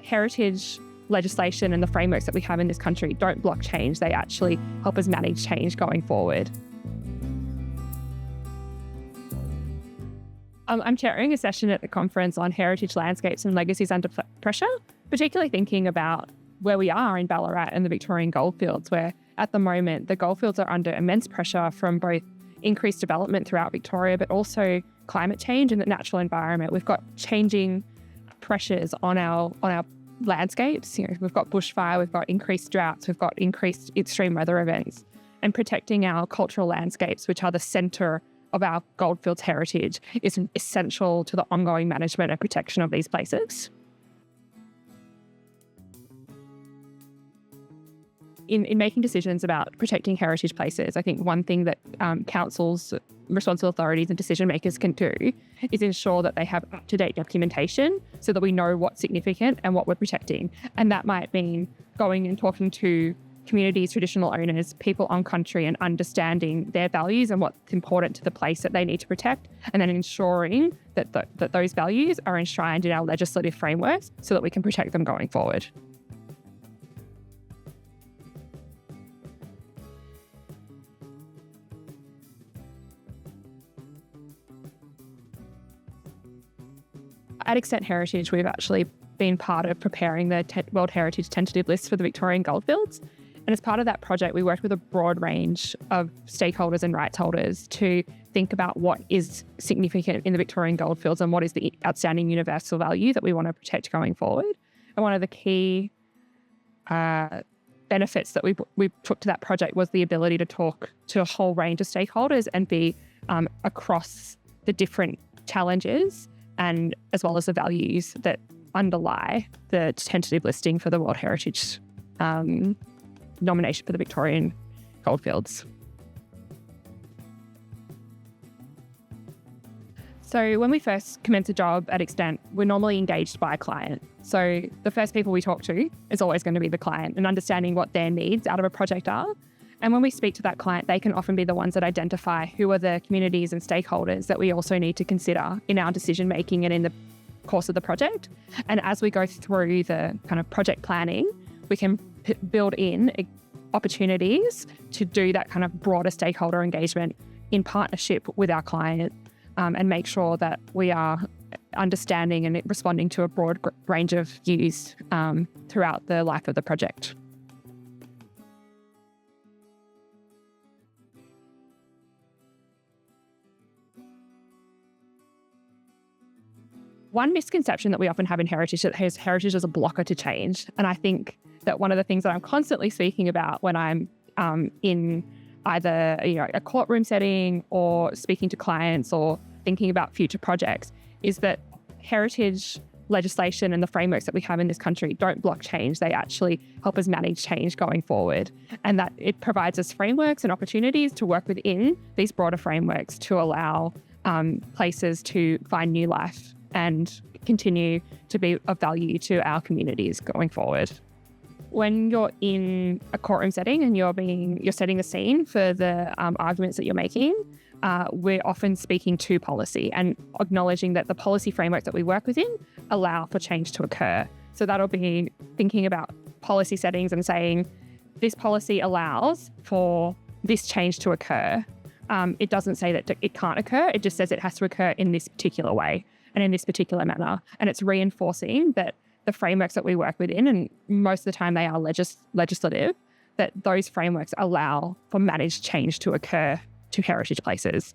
heritage legislation and the frameworks that we have in this country don't block change. They actually help us manage change going forward. I'm chairing a session at the conference on heritage landscapes and legacies under pressure, particularly thinking about where we are in Ballarat and the Victorian goldfields, where at the moment the goldfields are under immense pressure from both increased development throughout Victoria, but also climate change and the natural environment. We've got changing pressures on our landscapes. We've got bushfire, we've got increased droughts, we've got increased extreme weather events, and protecting our cultural landscapes, which are the centre of our goldfields heritage, is essential to the ongoing management and protection of these places. In making decisions about protecting heritage places, I think one thing that councils, responsible authorities and decision makers can do is ensure that they have up-to-date documentation so that we know what's significant and what we're protecting. And that might mean going and talking to communities, traditional owners, people on country, and understanding their values and what's important to the place that they need to protect, and then ensuring that that those values are enshrined in our legislative frameworks so that we can protect them going forward. At Extent Heritage, we've actually been part of preparing the World Heritage tentative list for the Victorian goldfields. And as part of that project, we worked with a broad range of stakeholders and rights holders to think about what is significant in the Victorian goldfields and what is the outstanding universal value that we want to protect going forward. And one of the key benefits that we took to that project was the ability to talk to a whole range of stakeholders and be across the different challenges and as well as the values that underlie the tentative listing for the World Heritage nomination for the Victorian goldfields. So when we first commence a job at Extent, we're normally engaged by a client. So the first people we talk to is always going to be the client, and understanding what their needs out of a project are. And when we speak to that client, they can often be the ones that identify who are the communities and stakeholders that we also need to consider in our decision making and in the course of the project. And as we go through the kind of project planning, we can build in opportunities to do that kind of broader stakeholder engagement in partnership with our client, and make sure that we are understanding and responding to a broad range of views throughout the life of the project. One misconception that we often have in heritage is that heritage is a blocker to change. And I think that one of the things that I'm constantly speaking about when I'm in either a courtroom setting or speaking to clients or thinking about future projects is that heritage legislation and the frameworks that we have in this country don't block change. They actually help us manage change going forward. And that it provides us frameworks and opportunities to work within these broader frameworks to allow places to find new life and continue to be of value to our communities going forward. When you're in a courtroom setting and you're setting the scene for the arguments that you're making, we're often speaking to policy and acknowledging that the policy frameworks that we work within allow for change to occur. So that'll be thinking about policy settings and saying, this policy allows for this change to occur. It doesn't say that it can't occur, it just says it has to occur in this particular way and in this particular manner. And it's reinforcing that the frameworks that we work within, and most of the time they are legislative, that those frameworks allow for managed change to occur to heritage places.